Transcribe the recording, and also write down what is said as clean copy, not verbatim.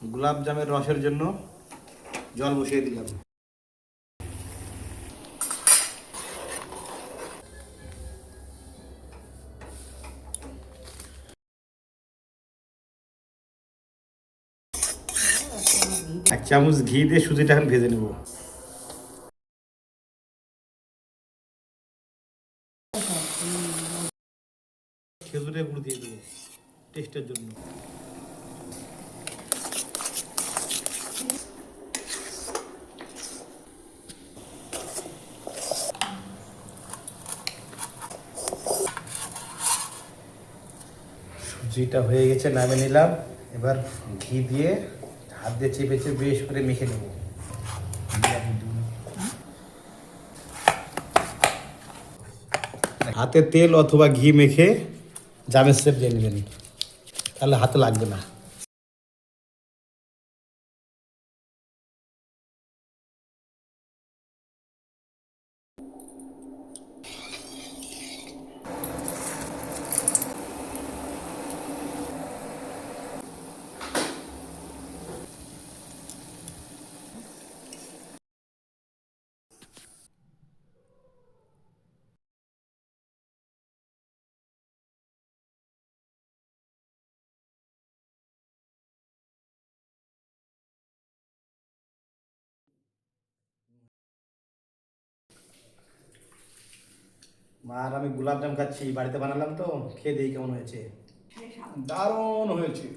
গোলাপ জামের রসের জন্য জল বসিয়ে দিলাম। এক চামচ ঘি দিয়ে সুজিটা এখন ভেজে নেব। খেজুরের গুঁড়ো দিয়ে দেবো টেস্টের জন্য। সুজিটা হয়ে গেছে, নামিয়ে নিলাম। এবার ঘি দিয়ে হাত দিয়ে চেপে চেপে বেশ করে মেখে নেব। হাতে তেল অথবা ঘি মেখে জামের শেপ দিয়ে নেবেন, তাহলে হাতে লাগবে না। মা আর আমি গোলাপ জাম খাচ্ছি, বাড়িতে বানালাম তো, খেয়ে দেখি কেমন হয়েছে। দারুণ হয়েছে।